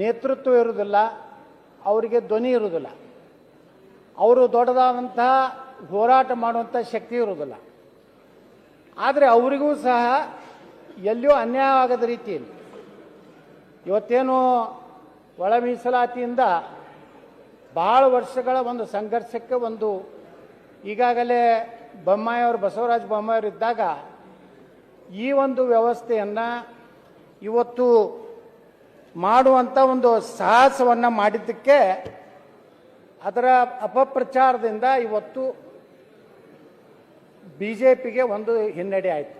ನೇತೃತ್ವ ಇರುವುದಿಲ್ಲ, ಅವರಿಗೆ ಧ್ವನಿ ಇರುವುದಿಲ್ಲ, ಅವರು ದೊಡ್ಡದಾದಂತಹ ಹೋರಾಟ ಮಾಡುವಂಥ ಶಕ್ತಿ ಇರುವುದಿಲ್ಲ. ಆದರೆ ಅವರಿಗೂ ಸಹ ಎಲ್ಲಿಯೂ ಅನ್ಯಾಯ ಆಗದ ರೀತಿಯಲ್ಲಿ ಇವತ್ತೇನು ಒಳ ಮೀಸಲಾತಿಯಿಂದ ಭಾಳ ವರ್ಷಗಳ ಒಂದು ಸಂಘರ್ಷಕ್ಕೆ ಒಂದು ಈಗಾಗಲೇ ಬೊಮ್ಮಾಯಿಯವರು ಬಸವರಾಜ ಬೊಮ್ಮಾಯಿಯವರು ಇದ್ದಾಗ ಈ ಒಂದು ವ್ಯವಸ್ಥೆಯನ್ನು ಇವತ್ತು ಮಾಡುವಂಥ ಒಂದು ಸಾಹಸವನ್ನು ಮಾಡಿದ್ದಕ್ಕೆ ಅದರ ಅಪಪ್ರಚಾರದಿಂದ ಇವತ್ತು BJPಗೆ ಒಂದು ಹಿನ್ನಡೆ ಆಯಿತು.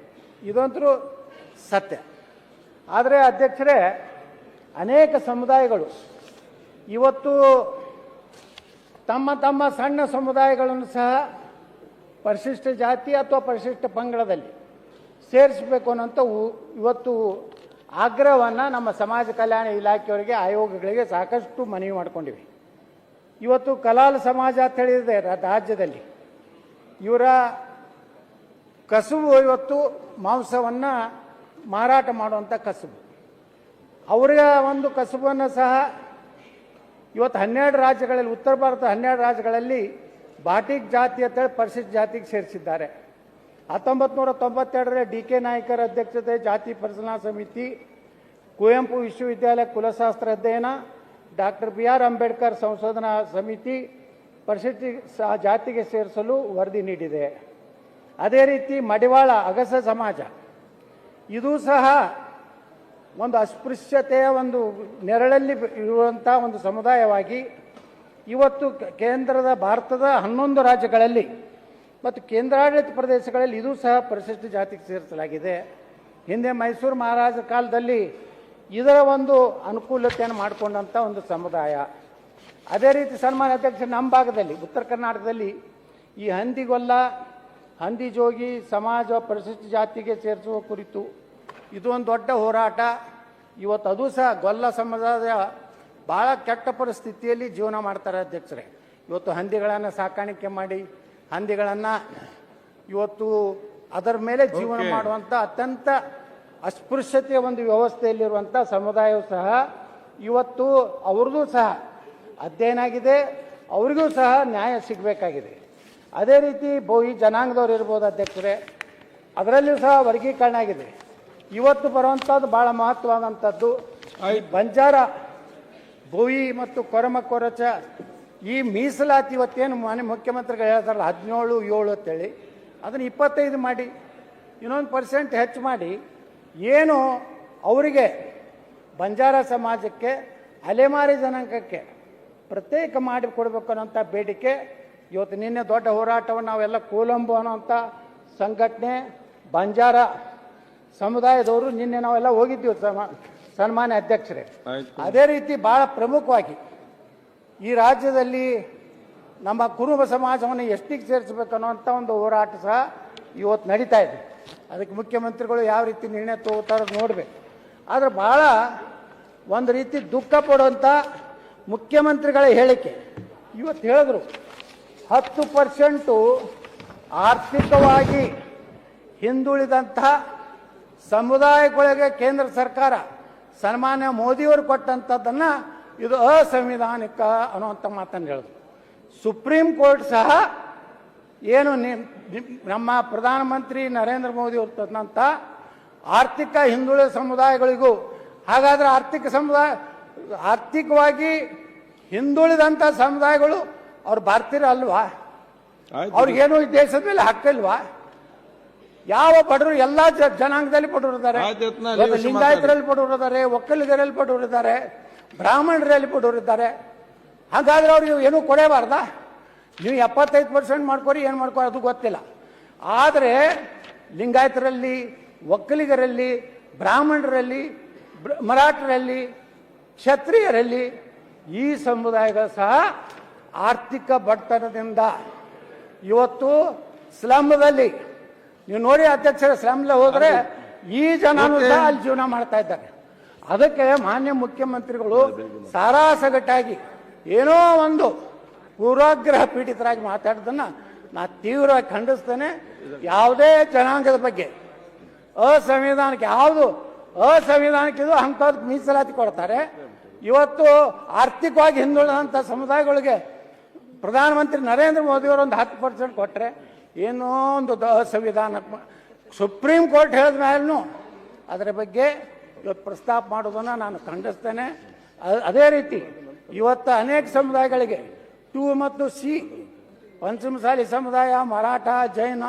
ಇದಂತರೂ ಸತ್ಯ. ಆದರೆ ಅಧ್ಯಕ್ಷರೇ, ಅನೇಕ ಸಮುದಾಯಗಳು ಇವತ್ತು ತಮ್ಮ ತಮ್ಮ ಸಣ್ಣ ಸಮುದಾಯಗಳನ್ನು ಸಹ ಪರಿಶಿಷ್ಟ ಜಾತಿ ಅಥವಾ ಪರಿಶಿಷ್ಟ ಪಂಗಡದಲ್ಲಿ ಸೇರಿಸಬೇಕು ಅನ್ನೋಂಥ ಇವತ್ತು ಆಗ್ರಹವನ್ನು ನಮ್ಮ ಸಮಾಜ ಕಲ್ಯಾಣ ಇಲಾಖೆಯವರಿಗೆ, ಆಯೋಗಗಳಿಗೆ ಸಾಕಷ್ಟು ಮನವಿ ಮಾಡಿಕೊಂಡಿವೆ. ಇವತ್ತು ಕಲಾಲ್ ಸಮಾಜ ಅಂತ ಹೇಳಿದೆ ರಾಜ್ಯದಲ್ಲಿ, ಇವರ ಕಸುಬು ಇವತ್ತು ಮಾಂಸವನ್ನು ಮಾರಾಟ ಮಾಡುವಂಥ ಕಸುಬು. ಅವರ ಒಂದು ಕಸುಬನ್ನು ಸಹ ಇವತ್ತು 12 ರಾಜ್ಯಗಳಲ್ಲಿ, ಉತ್ತರ ಭಾರತ 12 ರಾಜ್ಯಗಳಲ್ಲಿ ಬಾಟಿಕ್ ಜಾತಿ ಅಂತೇಳಿ ಪರಿಶಿಷ್ಟ ಜಾತಿಗೆ ಸೇರಿಸಿದ್ದಾರೆ. 1992ರಲ್ಲಿ DK ನಾಯ್ಕರ ಅಧ್ಯಕ್ಷತೆ ಜಾತಿ ಪರಿಶೀಲನಾ ಸಮಿತಿ, ಕುವೆಂಪು ವಿಶ್ವವಿದ್ಯಾಲಯ ಕುಲಶಾಸ್ತ್ರ ಅಧ್ಯಯನ, ಡಾಕ್ಟರ್ BR ಅಂಬೇಡ್ಕರ್ ಸಂಶೋಧನಾ ಸಮಿತಿ ಪರಿಶಿಷ್ಟ ಜಾತಿಗೆ ಸೇರಿಸಲು ವರದಿ ನೀಡಿದೆ. ಅದೇ ರೀತಿ ಮಡಿವಾಳ ಅಗಸ ಸಮಾಜ, ಇದು ಸಹ ಒಂದು ಅಸ್ಪೃಶ್ಯತೆಯ ಒಂದು ನೆರಳಲ್ಲಿ ಇರುವಂಥ ಒಂದು ಸಮುದಾಯವಾಗಿ ಇವತ್ತು ಕೇಂದ್ರದ ಭಾರತದ 11 ರಾಜ್ಯಗಳಲ್ಲಿ ಮತ್ತು ಕೇಂದ್ರಾಡಳಿತ ಪ್ರದೇಶಗಳಲ್ಲಿ ಇದು ಸಹ ಪರಿಶಿಷ್ಟ ಜಾತಿಗೆ ಸೇರಿಸಲಾಗಿದೆ. ಹಿಂದೆ ಮೈಸೂರು ಮಹಾರಾಜರ ಕಾಲದಲ್ಲಿ ಇದರ ಒಂದು ಅನುಕೂಲತೆಯನ್ನು ಮಾಡಿಕೊಂಡಂಥ ಒಂದು ಸಮುದಾಯ. ಅದೇ ರೀತಿ ಸನ್ಮಾನ್ಯ ಅಧ್ಯಕ್ಷ, ನಮ್ಮ ಭಾಗದಲ್ಲಿ ಉತ್ತರ ಕರ್ನಾಟಕದಲ್ಲಿ ಈ ಹಂದಿಗೊಲ್ಲ, ಹಂದಿ ಜೋಗಿ ಸಮಾಜ ಪರಿಶಿಷ್ಟ ಜಾತಿಗೆ ಸೇರಿಸುವ ಕುರಿತು ಇದು ಒಂದು ದೊಡ್ಡ ಹೋರಾಟ. ಇವತ್ತು ಅದು ಸಹ ಗೊಲ್ಲ ಸಮುದಾಯ ಭಾಳ ಕೆಟ್ಟ ಪರಿಸ್ಥಿತಿಯಲ್ಲಿ ಜೀವನ ಮಾಡ್ತಾರೆ ಅಧ್ಯಕ್ಷರೇ. ಇವತ್ತು ಹಂದಿಗಳನ್ನು ಸಾಕಾಣಿಕೆ ಮಾಡಿ ಹಂದಿಗಳನ್ನು ಇವತ್ತು ಅದರ ಮೇಲೆ ಜೀವನ ಮಾಡುವಂಥ ಅತ್ಯಂತ ಅಸ್ಪೃಶ್ಯತೆಯ ಒಂದು ವ್ಯವಸ್ಥೆಯಲ್ಲಿರುವಂಥ ಸಮುದಾಯವು ಸಹ ಇವತ್ತು ಅವ್ರದ್ದು ಸಹ ಅಧ್ಯಯನ ಆಗಿದೆ, ಅವರಿಗೂ ಸಹ ನ್ಯಾಯ ಸಿಗಬೇಕಾಗಿದೆ. ಅದೇ ರೀತಿ ಬೋಯಿ ಜನಾಂಗದವ್ರು ಇರ್ಬೋದು ಅಧ್ಯಕ್ಷರೇ, ಅದರಲ್ಲಿಯೂ ಸಹ ವರ್ಗೀಕರಣ ಆಗಿದೆ. ಇವತ್ತು ಬರುವಂಥದ್ದು ಭಾಳ ಮಹತ್ವವಾದಂಥದ್ದು ಬಂಜಾರ, ಬೋಯಿ ಮತ್ತು ಕೊರಚ ಈ ಮೀಸಲಾತಿ ಇವತ್ತೇನು ಮಾನ್ಯ ಮುಖ್ಯಮಂತ್ರಿಗಳು ಹೇಳ್ತಾರಲ್ಲ 17-7 ಅಂತೇಳಿ, ಅದನ್ನು 25 ಮಾಡಿ, ಇನ್ನೊಂದು % ಹೆಚ್ಚು ಮಾಡಿ, ಏನು ಅವರಿಗೆ ಬಂಜಾರ ಸಮಾಜಕ್ಕೆ, ಅಲೆಮಾರಿ ಜನಾಂಗಕ್ಕೆ ಪ್ರತ್ಯೇಕ ಮಾಡಿ ಕೊಡಬೇಕು ಅನ್ನೋಂಥ ಬೇಡಿಕೆ ಇವತ್ತು ನಿನ್ನೆ ದೊಡ್ಡ ಹೋರಾಟವನ್ನು ನಾವೆಲ್ಲ ಕೊಲಂಬೋ ಅನ್ನೋಂಥ ಸಂಘಟನೆ ಬಂಜಾರ ಸಮುದಾಯದವರು ನಿನ್ನೆ ನಾವೆಲ್ಲ ಹೋಗಿದ್ದೀವಿ ಸನ್ಮಾನ್ಯ ಅಧ್ಯಕ್ಷರೇ. ಅದೇ ರೀತಿ ಭಾಳ ಪ್ರಮುಖವಾಗಿ ಈ ರಾಜ್ಯದಲ್ಲಿ ನಮ್ಮ ಕುರುಬ ಸಮಾಜವನ್ನು ಎಷ್ಟಿಗೆ ಸೇರಿಸಬೇಕು ಅನ್ನೋಂಥ ಒಂದು ಹೋರಾಟ ಸಹ ಇವತ್ತು ನಡೀತಾ ಇದೆ. ಅದಕ್ಕೆ ಮುಖ್ಯಮಂತ್ರಿಗಳು ಯಾವ ರೀತಿ ನಿರ್ಣಯ ತಗೋತಾರೋ ನೋಡಬೇಕು. ಆದರೆ ಭಾಳ ಒಂದು ರೀತಿ ದುಃಖ ಪಡುವಂಥ ಮುಖ್ಯಮಂತ್ರಿಗಳ ಹೇಳಿಕೆ ಇವತ್ತು ಹೇಳಿದ್ರು, 10% ಆರ್ಥಿಕವಾಗಿ ಹಿಂದುಳಿದಂತಹ ಸಮುದಾಯಗಳಿಗೆ ಕೇಂದ್ರ ಸರ್ಕಾರ ಸನ್ಮಾನ್ಯ ಮೋದಿಯವರು ಕೊಟ್ಟಂಥದ್ದನ್ನು ಇದು ಅಸಂವಿಧಾನಿಕ ಅನ್ನುವಂಥ ಮಾತನ್ನು ಹೇಳಿದ್ರು. ಸುಪ್ರೀಂ ಕೋರ್ಟ್ ಸಹ ಏನು ನಮ್ಮ ಪ್ರಧಾನಮಂತ್ರಿ ನರೇಂದ್ರ ಮೋದಿ ಅವರು ತಂದಂಥ ಆರ್ಥಿಕ ಹಿಂದುಳಿದ ಸಮುದಾಯಗಳಿಗೂ, ಹಾಗಾದರೆ ಆರ್ಥಿಕವಾಗಿ ಹಿಂದುಳಿದಂಥ ಸಮುದಾಯಗಳು ಅವ್ರು ಭಾರತೀಯರು ಅಲ್ವಾ? ಅವ್ರಿಗೇನು ಈ ದೇಶದ ಮೇಲೆ ಹಕ್ಕಿಲ್ವಾ? ಯಾವ ಬಡವರು ಎಲ್ಲ ಜನಾಂಗದಲ್ಲಿ ಬಡವರಿದ್ದಾರೆ, ಲಿಂಗಾಯತರಲ್ಲಿ ಬಡವರಿದ್ದಾರೆ, ಒಕ್ಕಲಿಗರಲ್ಲಿ ಬಡವರಿದ್ದಾರೆ, ಬ್ರಾಹ್ಮಣರಲ್ಲಿ ಬಡವರಿದ್ದಾರೆ. ಹಾಗಾದ್ರೆ ಅವ್ರಿಗೆ ಏನೂ ಕೊಡೇಬಾರ್ದಾ? ನೀವು 75% ಮಾಡ್ಕೊರಿ, ಏನು ಮಾಡ್ಕೊರಿ ಅದು ಗೊತ್ತಿಲ್ಲ. ಆದರೆ ಲಿಂಗಾಯತರಲ್ಲಿ, ಒಕ್ಕಲಿಗರಲ್ಲಿ, ಬ್ರಾಹ್ಮಣರಲ್ಲಿ, ಮರಾಠರಲ್ಲಿ, ಕ್ಷತ್ರಿಯರಲ್ಲಿ ಈ ಸಮುದಾಯಗಳು ಸಹ ಆರ್ಥಿಕ ಬಡತನದಿಂದ ಇವತ್ತು ಸ್ಲಮ್ದಲ್ಲಿ, ನೀವು ನೋಡಿ ಅಧ್ಯಕ್ಷರ, ಸ್ಲಮ್ಲ ಹೋದರೆ ಈ ಜನನೂ ಸಹ ಅಲ್ಲಿ ಜೀವನ ಮಾಡ್ತಾ ಇದ್ದಾರೆ. ಅದಕ್ಕೆ ಮಾನ್ಯ ಮುಖ್ಯಮಂತ್ರಿಗಳು ಸಾರಾಸಗಟ್ಟಾಗಿ ಏನೋ ಒಂದು ಪೂರ್ವಾಗ್ರಹ ಪೀಡಿತರಾಗಿ ಮಾತಾಡೋದನ್ನು ನಾ ತೀವ್ರವಾಗಿ ಖಂಡಿಸ್ತೇನೆ. ಯಾವುದೇ ಜನಾಂಗದ ಬಗ್ಗೆ ಅಸಂವಿಧಾನಿಕ, ಯಾವುದು ಅಸಂವಿಧಾನಿಕ ಇದು ಅಂಥದ್ದು ಮೀಸಲಾತಿ ಕೊಡ್ತಾರೆ. ಇವತ್ತು ಆರ್ಥಿಕವಾಗಿ ಹಿಂದುಳಿದಂಥ ಸಮುದಾಯಗಳಿಗೆ ಪ್ರಧಾನಮಂತ್ರಿ ನರೇಂದ್ರ ಮೋದಿಯವರು ಒಂದು 10% ಕೊಟ್ಟರೆ ಏನೋ ಒಂದು ಸಂವಿಧಾನ ಸುಪ್ರೀಂ ಕೋರ್ಟ್ ಹೇಳಿದ ಮೇಲೂ ಅದರ ಬಗ್ಗೆ ಇವತ್ತು ಪ್ರಸ್ತಾಪ ಮಾಡೋದನ್ನು ನಾನು ಖಂಡಿಸ್ತೇನೆ. ಅದೇ ರೀತಿ ಇವತ್ತು ಅನೇಕ ಸಮುದಾಯಗಳಿಗೆ 2 ಮತ್ತು ಸಿ ಪಂಚಮಸಾಲಿ ಸಮುದಾಯ, ಮರಾಠ, ಜೈನ,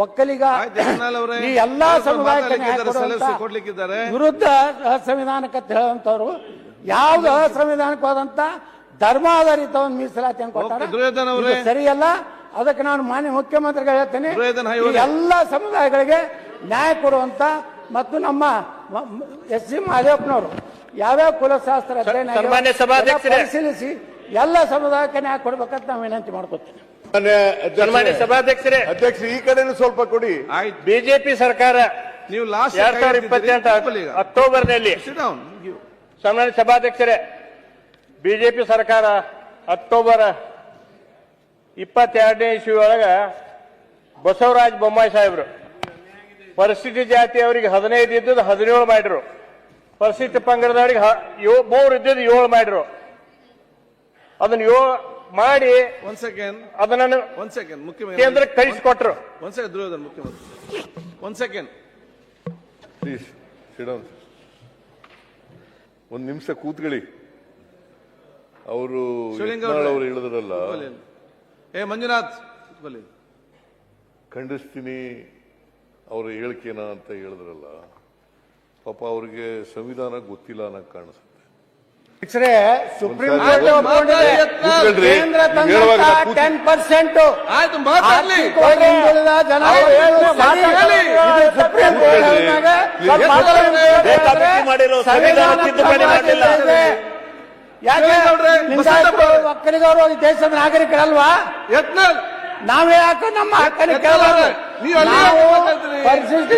ಒಕ್ಕಲಿಗ ಈ ಎಲ್ಲಾ ಸಮುದಾಯಕ್ಕೆ ವಿರುದ್ಧ ಸಂವಿಧಾನಕ್ಕೆ ಹೇಳುವಂತವ್ರು ಯಾವ್ದು ಅಸಂವಿಧಾನಿಕವಾದಂತ ಧರ್ಮಾಧಾರಿತ ಒಂದು ಮೀಸಲಾತಿಯನ್ನು ಕೊಟ್ಟಾರೆ ಸರಿಯಲ್ಲ. ಅದಕ್ಕೆ ನಾನು ಮಾನ್ಯ ಮುಖ್ಯಮಂತ್ರಿಗಳು ಹೇಳ್ತೇನೆ, ಎಲ್ಲ ಸಮುದಾಯಗಳಿಗೆ ನ್ಯಾಯ ಕೊಡುವಂತ ಮತ್ತು ನಮ್ಮ ಎಸ್ ಸಿ ಮಹದೇವಪ್ಪನವರು ಯಾವ್ಯಾವ ಕುಲಶಾಸ್ತ್ರ ಅಧ್ಯಯನ ಪರಿಶೀಲಿಸಿ ಎಲ್ಲ ಸಮುದಾಯಕ್ಕೆ ನ್ಯಾಯ ಕೊಡ್ಬೇಕಂತ ನಾವು ವಿನಂತಿ ಮಾಡ್ಕೊತೀನಿ. ಸನ್ಮಾನ್ಯ ಸಭಾಧ್ಯಕ್ಷರೇ, ಅಧ್ಯಕ್ಷರು ಈ ಕಡೆನೂ ಸ್ವಲ್ಪ ಕೊಡಿ. ಬಿಜೆಪಿ ಸರ್ಕಾರ ನೀವು ಲಾಸ್ಟ್ 2028 ಅಕ್ಟೋಬರ್ನಲ್ಲಿ, ಸನ್ಮಾನ್ಯ ಸಭಾಧ್ಯಕ್ಷರೇ, ಬಿಜೆಪಿ ಸರ್ಕಾರ ಅಕ್ಟೋಬರ್ 22ನೇ ಇಸ್ವಿ ಒಳಗ ಬಸವರಾಜ ಬೊಮ್ಮಾಯಿ ಸಾಹೇಬ್ರು ಪರಿಸ್ಥಿತಿ ಜಾತಿಯವರಿಗೆ 15 ಇದ್ದದ್ದು 17 ಮಾಡಿದ್ರು, ಪರಿಸ್ಥಿತಿ ಪಂಗಡದವರಿಗೆ 3 ಇದ್ದದ್ದು 7 ಮಾಡಿದ್ರು. ಅದನ್ನ 7 ಮಾಡಿ ಅದನ್ನ ಕೇಂದ್ರಕ್ಕೆ ಕಳಿಸಿಕೊಟ್ರು. ಒಂದು ನಿಮಿಷ ಕೂತ್ಕೊಳ್ಳಿ. ಅವರು ಹೇಳಿದ್ರಲ್ಲ, ಮಂಜುನಾಥ್ ಖಂಡಿಸ್ತೀನಿ ಅವರ ಹೇಳಿಕೆನ ಅಂತ ಹೇಳಿದ್ರಲ್ಲ, ಪಾಪ ಅವ್ರಿಗೆ ಸಂವಿಧಾನ ಗೊತ್ತಿಲ್ಲ ಅನ್ನೋ ಕಾಣಿಸುತ್ತೆ. ಸುಪ್ರೀಂ ಕೋರ್ಟ್ ಒಪ್ಪಿಕೊಂಡಿದೆ, ಕೇಂದ್ರ ತಂದಂತ 10% ಹಿಂದುಳಿದ ಜನ ಸುಪ್ರೀಂ ಒಕ್ಕಲಿಗರು ಈ ದೇಶದ ನಾಗರಿಕರಲ್ವಾ? ನಾವೇ ಯಾಕೆ ನಮ್ಮ ಹಕ್ಕನ್ನು ಕೇಳಬಾರ್ದು? ಪರಿಶಿಷ್ಟ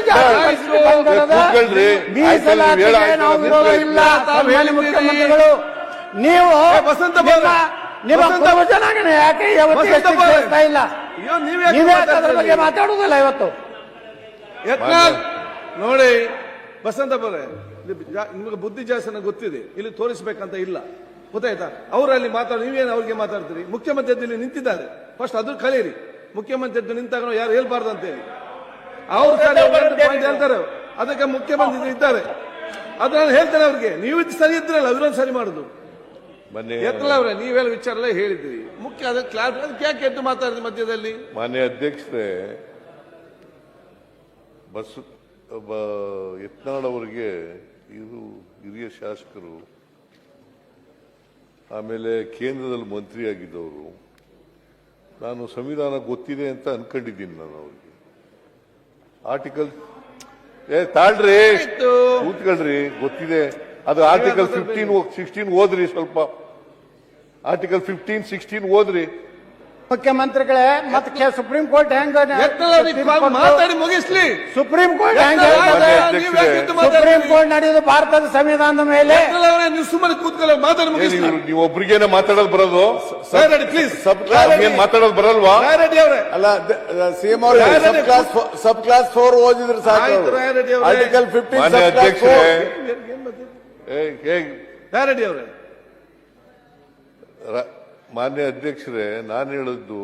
ಮೀಸಲಾತಿಗೆ ನಾವು ವಿರೋಧ ಇಲ್ಲ. ಮುಖ್ಯಮಂತ್ರಿಗಳು ನೀವು ನಿಮ್ಮ ಕುಟುಂಬ ಜನಾಂಗನ ಯಾಕೆ ಯಾವತ್ತೂ ಇಲ್ಲ? ನೀವೇ ಅದ್ರ ಬಗ್ಗೆ ಮಾತಾಡುವುದಿಲ್ಲ ಇವತ್ತು. ನೋಡಿ ಬಸಂತಪ್ಪರೇ, ನಿಮಗೆ ಬುದ್ಧಿ ಜಾಸ್ತಿ ಗೊತ್ತಿದೆ, ಇಲ್ಲಿ ತೋರಿಸ್ಬೇಕಂತ ಇಲ್ಲ, ಗೊತ್ತಾಯ್ತಾ? ಅವರಲ್ಲಿ ಮಾತಾಡಿ, ನೀವೇನು ಅವ್ರಿಗೆ ಮಾತಾಡ್ತೀರಿ? ಮುಖ್ಯಮಂತ್ರಿ ಇಲ್ಲಿ ನಿಂತಿದ್ದಾರೆ, ಫಸ್ಟ್ ಅದು ಕಲೀರಿ. ಮುಖ್ಯಮಂತ್ರಿ ನಿಂತಾಗ ಯಾರು ಹೇಳ್ಬಾರ್ದು ಅಂತೇಳಿ ಅವ್ರು ಹೇಳ್ತಾರೆ, ಅದಕ್ಕೆ ಮುಖ್ಯಮಂತ್ರಿ ಇದ್ದಾರೆ, ಅದನ್ನ ಹೇಳ್ತಾರೆ ಅವ್ರಿಗೆ. ನೀವು ಸರಿ ಇದ್ರಲ್ಲ, ಅವರನ್ನು ಸರಿ ಮಾಡುದು ಎತ್ತಲ್ಲ ಅವ್ರೆ. ನೀವೆಲ್ಲ ವಿಚಾರ ಎಲ್ಲ ಹೇಳಿದ್ರಿ, ಮುಖ್ಯ ಅದಕ್ಕೆ ಕ್ಲಾಸ್ ಯಾಕೆ ಎದ್ದು ಮಾತಾಡಿದ್ರಿ ಮಧ್ಯದಲ್ಲಿ? ಮಾನ್ಯ ಅಧ್ಯಕ್ಷರೇ, ಯತ್ನಾಳ್ ಅವರಿಗೆ ಇವರು ಹಿರಿಯ ಶಾಸಕರು, ಆಮೇಲೆ ಕೇಂದ್ರದಲ್ಲಿ ಮಂತ್ರಿ ಆಗಿದ್ದವರು. ನಾನು ಸಂವಿಧಾನ ಗೊತ್ತಿದೆ ಅಂತ ಅನ್ಕೊಂಡಿದ್ದೀನಿ. ನಾನು ಅವ್ರಿಗೆ ಆರ್ಟಿಕಲ್ ತಾಳ್ರಿ, ಕೂತ್ಕೊಳ್ರಿ, ಗೊತ್ತಿದೆ. ಅದು ಆರ್ಟಿಕಲ್ 16 ಓದ್ರಿ, ಸ್ವಲ್ಪ ಆರ್ಟಿಕಲ್ 16 ಓದ್ರಿ. ಮುಖ್ಯಮಂತ್ರಿಗಳೇ, ಮತ್ತೆ ಸುಪ್ರೀಂ ಕೋರ್ಟ್ ಹೆಂಗ ಮಾತಾಡಿ ಮುಗಿಸ್ಲಿ? ಸುಪ್ರೀಂ ಕೋರ್ಟ್ ಸುಪ್ರೀಂ ಕೋರ್ಟ್ ನಡೆಯುವುದು ಭಾರತದ ಸಂವಿಧಾನದ ಮೇಲೆ. ಸುಮ್ಮನೆ ಕೂತ್ಕೊಳ್ಳಿ, ಮಾತಾಡಿ ಮುಗಿಸ್ಲಿ. ನೀವು ಒಬ್ರಿಗೇನೆ ಮಾತಾಡೋದು ಬರೋದು, ಪ್ಲೀಸ್. ಏನ್ ಮಾತಾಡೋದು ಬರಲ್ವಾ? ಅಲ್ಲ, ಸಿಎಂ ಅವರು ಸಬ್ ಕ್ಲಾಸ್ 4 ಓದಿದ್ರೆ ಸಾಕು. ಆರ್ಟಿಕಲ್ 15 ಅಧ್ಯಕ್ಷರೇ, ರೆಡ್ಡಿ ಅವರೇ, ಮಾನ್ಯ ಅಧ್ಯಕ್ಷರೇ, ನಾನು ಹೇಳಿದ್ದು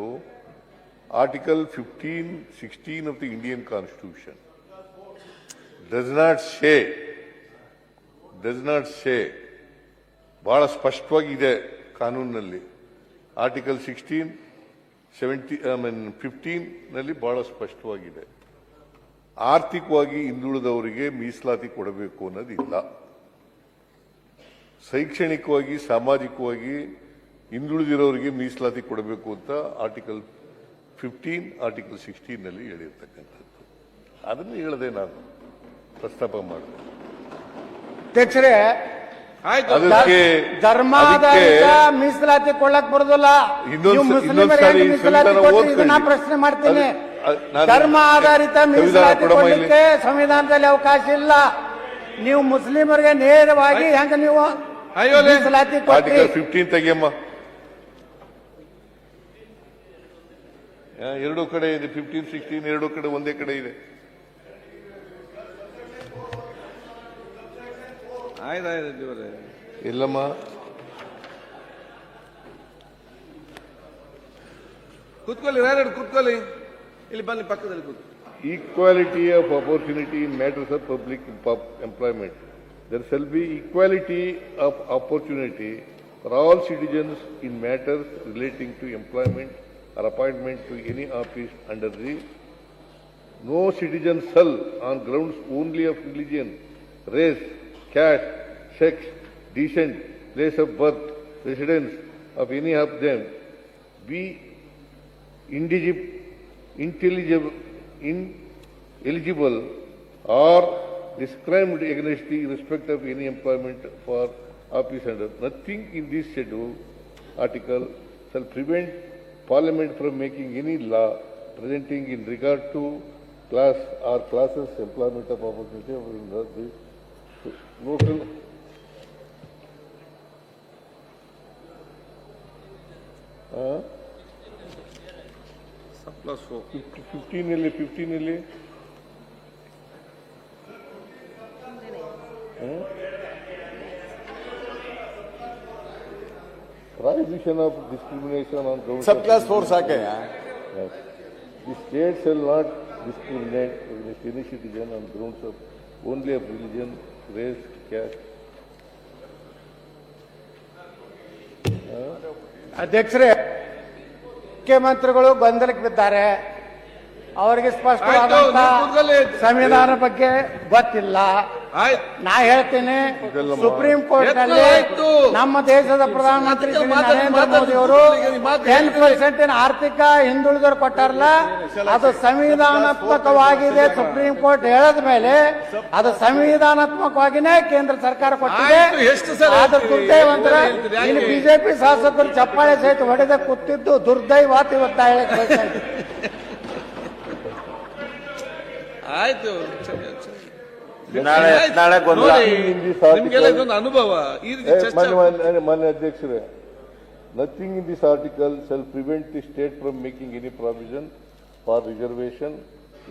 article 15, 16 of the Indian constitution does not say ಬಹಳ ಸ್ಪಷ್ಟವಾಗಿದೆ ಕಾನೂನಿನಲ್ಲಿ. ಆರ್ಟಿಕಲ್ 16, 15 ನಲ್ಲಿ ಬಹಳ ಸ್ಪಷ್ಟವಾಗಿದೆ. ಆರ್ಥಿಕವಾಗಿ ಹಿಂದುಳಿದವರಿಗೆ ಮೀಸಲಾತಿ ಕೊಡಬೇಕು ಅನ್ನೋದಿಲ್ಲ. ಶೈಕ್ಷಣಿಕವಾಗಿ, ಸಾಮಾಜಿಕವಾಗಿ ಹಿಂದುಳಿದಿರೋರಿಗೆ ಮೀಸಲಾತಿ ಕೊಡಬೇಕು ಅಂತ ಆರ್ಟಿಕಲ್ 15, ಆರ್ಟಿಕಲ್ 16 ನಲ್ಲಿ ಹೇಳಿರ್ತಕ್ಕಂಥದ್ದು. ಅದನ್ನು ಹೇಳದೆ ನಾನು ಪ್ರಸ್ತಾಪ ಮಾಡಿದೆ. ಅಧ್ಯಕ್ಷರೇ, ಧರ್ಮಾಧಾರಿತ ಮೀಸಲಾತಿ ಕೊಳ್ಳಕ್ ಬರೋದಿಲ್ಲ. ನಾ ಪ್ರಶ್ನೆ ಮಾಡ್ತೀನಿ, ಧರ್ಮ ಆಧಾರಿತ ಮೀಸಲಾತಿ ಕೊಡಲಿಕ್ಕೆ ಸಂವಿಧಾನದಲ್ಲಿ ಅವಕಾಶ ಇಲ್ಲ. ನೀವು ಮುಸ್ಲಿಮರಿಗೆ ನೇರವಾಗಿ ಹೆಂಗ ನೀವು ಮೀಸಲಾತಿ ಕೊಟ್ಟಿ? 15 ತೆಗಿಯಮ್ಮ. ಎರಡೂ ಕಡೆ ಇದೆ, 15, 16 ಎರಡೂ ಕಡೆ ಒಂದೇ ಕಡೆ ಇದೆ. ಆಯ್ತಾಯ್ತು ಇಲ್ಲಮ್ಮ. ಕೂತ್ಕೊಳ್ಳಿ, ಯಾರು ಕೂತ್ಕೊಳ್ಳಿ, ಇಲ್ಲಿ ಬನ್ನಿ ಪಕ್ಕದಲ್ಲಿ ಕೂತ್ಕೊಳ್ಳಿ. Equality of opportunity in matters of public employment. There shall be equality of opportunity for all citizens in matters relating to employment or appointment to any office under the no citizen shall on grounds only of religion, race, caste, sex, descent, place of birth, residence of any of them be ineligible or discriminated against in respect of any employment for office under. Nothing in this schedule article shall prevent Parliament from making any law presenting in regard to class or classes employment of opportunity of the local plus 15 ಇಲ್ಲಿ prohibition of discrimination on grounds सब class 4 साके हैं. Yes. The state shall not discriminate against any citizen on grounds of only of religion, race, caste. ಅಧ್ಯಕ್ಷರೇ, ಮುಖ್ಯಮಂತ್ರಿಗಳು ಗೊಂದಲಕ್ಕೆ ಬಿದ್ದಾರೆ. ಅವರಿಗೆ ಸ್ಪಷ್ಟವಾದ ಆಯ್ತು, ನೀವು ಕೂತ್ಕೊಳ್ಳಿ. ಸಂವಿಧಾನ ಬಗ್ಗೆ ಗೊತ್ತಿಲ್ಲ. ಆಯ್ತು, ನಾ ಹೇಳ್ತೇನೆ, ಸುಪ್ರೀಂ ಕೋರ್ಟ್ ನಲ್ಲಿ ಆಯ್ತು. ನಮ್ಮ ದೇಶದ ಪ್ರಧಾನಮಂತ್ರಿ ಶ್ರೀ ನರೇಂದ್ರ ಮೋದಿ ಅವರು 10% ಆರ್ಥಿಕ ಹಿಂದುಳಿದವರು ಕೊಟ್ಟಾರಲ್ಲ, ಅದು ಸಂವಿಧಾನಾತ್ಮಕವಾಗಿದೆ. ಸುಪ್ರೀಂ ಕೋರ್ಟ್ ಹೇಳದ ಮೇಲೆ ಅದು ಸಂವಿಧಾನಾತ್ಮಕವಾಗಿನೇ ಕೇಂದ್ರ ಸರ್ಕಾರ ಕೊಟ್ಟಿದೆ. ಆಯ್ತು, ಎಷ್ಟು ಸಲ ಅದ್ರ ದುರ್ದೈವಂತರ ಹೇಳ್ತೀರಿ? ಯಾಕೆ? ಇಲ್ಲಿ ಬಿಜೆಪಿ ಶಾಸಕರು ಚಪ್ಪಾಳೆ ಸಹಿತ ಹೊಡೆದ ಕೂತಿದ್ದು ದುರ್ದೈವಾತ ಇವತ್ತ ಹೇಳಕ್ ಬಯಸ್ತೇನೆ. ಆಯ್ತು. ನಾಳೆ ಗೊಂದಲ. ನಿಮ್ಗೆಲ್ಲ ಇದೊಂದು ಅನುಭವ ಈ ರೀತಿ ಚರ್ಚೆ. ಮಾನ್ಯ ಅಧ್ಯಕ್ಷರೇ, nothing in this article shall prevent the state from making any provision for reservation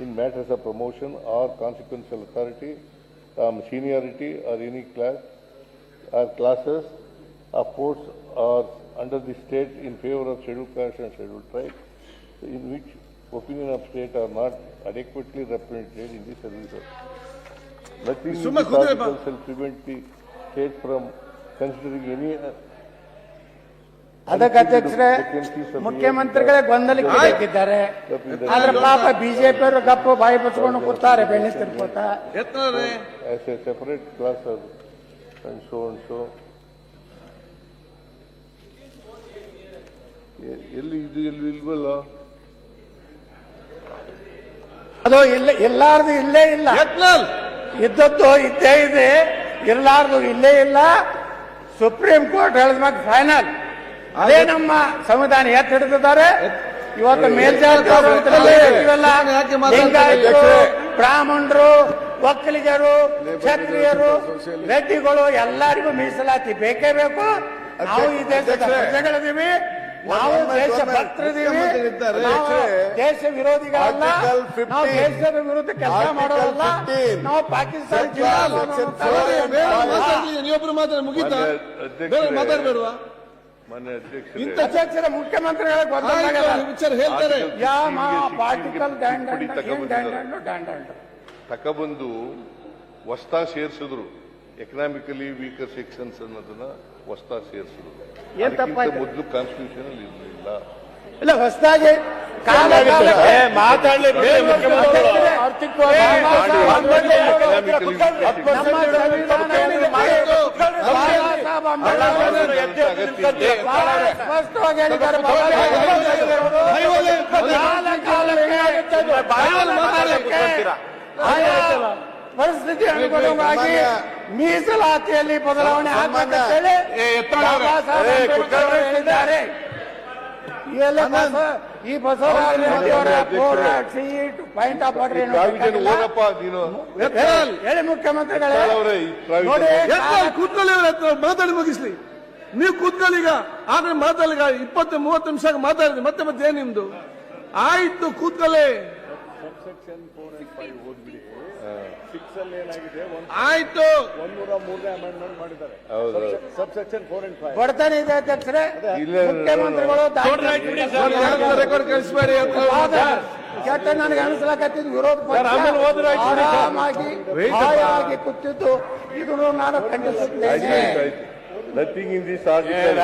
in matters of promotion or consequential authority, seniority or any class or classes of posts or under the state in favor of scheduled caste and scheduled tribe, in which opinion of state are not adequately represented in the services. Nothing in this article shall prevent the state from considering any ಅದಕ್ಕೆ ಅಧ್ಯಕ್ಷರೇ, ಮುಖ್ಯಮಂತ್ರಿಗಳೇ ಗೊಂದಲಕ್ಕೆ ಬೇಕಿದ್ದಾರೆ. ಆದ್ರೆ ಪಾಪ BJP ಅವರು ಗಪ್ಪ ಬಾಯಿ ಬಚ್ಕೊಂಡು ಕೂತಾರೆ ಬೆಣ್ಣೆ ತಿರ್ಕೋತ. ಎತ್ತವ್ರೆ as a separate class and so and so. ಎಲ್ಲಿ ಇದು ಎಲ್ಲಿ ಇಲ್ವಲ್ಲ? ಅದು ಇಲ್ಲಾರ್ದು ಇಲ್ಲೇ ಇಲ್ಲ, ಯತ್ನಾಳ್ ಇದ್ದದ್ದು ಇದ್ದೇ ಇದೆ, ಇರ್ಲಾರ್ದು ಇಲ್ಲೇ ಇಲ್ಲ. ಸುಪ್ರೀಂ ಕೋರ್ಟ್ ಹೇಳಿದ್ಮಾಗ ಫೈನಲ್. ಅದೇ ನಮ್ಮ ಸಂವಿಧಾನ ಎತ್ತಿ ಹಿಡಿದಿದ್ದಾರೆ. ಇವತ್ತು ಮೇಲ್ಜಾತಿಯವರು, ಲಿಂಗಾಯತರು, ಬ್ರಾಹ್ಮಣರು, ಒಕ್ಕಲಿಗರು, ಕ್ಷತ್ರಿಯರು, ರೆಡ್ಡಿಗಳು ಎಲ್ಲರಿಗೂ ಮೀಸಲಾತಿ ಬೇಕೇ ಬೇಕು. ನಾವು ಈ ದೇಶದ ಪ್ರಜೆಗಳಿದ್ದೀವಿ, ನಾವು ದೇಶ ಭಕ್ತರಿದ್ದೀವಿ, ನಾವು ದೇಶ ವಿರೋಧಿಗಳಲ್ಲ, ನಾವು ದೇಶದ ವಿರುದ್ಧ ಕೆಲಸ ಮಾಡೋದಲ್ಲ. ನಾವು ಪಾಕಿಸ್ತಾನ ನೀವೊಬ್ರು ಮಾತಾಡಿ ಮುಗೀತಾ? ಬೇರೆ ಮಾತಾಡ್ಬೇಡವಾ? ಮಾನ್ಯ ಅಧ್ಯಕ್ಷರ ಮುಖ್ಯಮಂತ್ರಿಗಳ ವಿಚಾರ ಹೇಳ್ತಾರೆ. ತಕಬಂದು ಹೊಸ್ತಾ ಸೇರಿಸಿದ್ರು. ಎಕನಾಮಿಕಲಿ ವೀಕರ್ ಸೆಕ್ಷನ್ಸ್ ಅನ್ನೋದನ್ನ ಹೊಸ್ತಾ ಸೇರಿಸಿದ್ರು. ಮೊದಲು ಕಾನ್ಸ್ಟಿಟ್ಯೂಷನ್ ಅಲ್ಲಿ ಇರಲಿಲ್ಲ. ಇಲ್ಲ, ಹೊಸದಾಗಿ ಸ್ಪಷ್ಟವಾಗಿ ಹೇಳಿದ್ದಾರೆ. ಪರಿಸ್ಥಿತಿ ಅನುಗುಣವಾಗಿ ಮೀಸಲಾತಿಯಲ್ಲಿ ಬದಲಾವಣೆ ಆಗಬೇಕಂತೇಳಿ ಹೇಳಿದ್ದಾರೆ. ಈ ಬಸವರಾಜ ಪಾಯಿಂಟ್ ಆಫ್ ಆರ್ಡರ್ ಹೇಳಿ ಮುಖ್ಯಮಂತ್ರಿಗಳೇ. ಕೂತ್ಕೊಳ್ಳಿ, ಮಾತಾಡಿ ಮುಗಿಸ್ಲಿ. ನೀವು ಕೂತ್ಕೊಳ್ಳಿ. ಈಗ ಆದ್ರೆ ಮಾತಾಡಿ 20-30 ನಿಮಿಷ ಮಾತಾಡಿದ್ರಿ. ಮತ್ತೆ ಮತ್ತೆ ಏನ್ ನಿಮ್ದು? ಆಯ್ತು, ಕೂತ್ಕೊಳ್ಳಿ. 6 ಅಲ್ಲಿ ಏನಾಗಿದೆ ಆಯ್ತು 103ನೇ ಅಮೆಂಡ್ಮೆಂಟ್ ಮಾಡಿದ್ದಾರೆ ಹೌದು. Subsection 4 and 5. ಬಡತನ ಇದೆ ಅಧ್ಯಕ್ಷರೇ. ಇಲ್ಲ, ಮುಖ್ಯಮಂತ್ರಿಗಳು ರೆಕಾರ್ಡ್ ಕಳಿಸ್ಬೇಡಿ ಅಂತ ಕೆಟ್ಟ ನನಗೆ ಅನಿಸ್ಲಾಕತ್ತಿದ್ದು ವಿರೋಧ ಪಕ್ಷ ಆಮೇಲೆ ಹೋದ್ರೆ ಆಯ್ತು ಬಿಡಿ ಸರ್. ಆರಾಮಾಗಿ ಹಾಯಾಗಿ ಕೂತಿದ್ದು ಇದನ್ನು ನಾನು ಖಂಡಿಸುತ್ತೇನೆ. Nothing in this article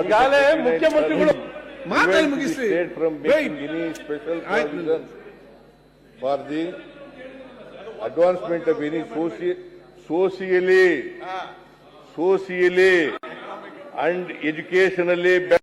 ಈಗಾಗಲೇ ಮುಖ್ಯಮಂತ್ರಿಗಳು ಮಾತಾಡಿ prevents the ಮುಗಿಸ್ರಿ. state from making any special provision for the advancement of any socially and educationally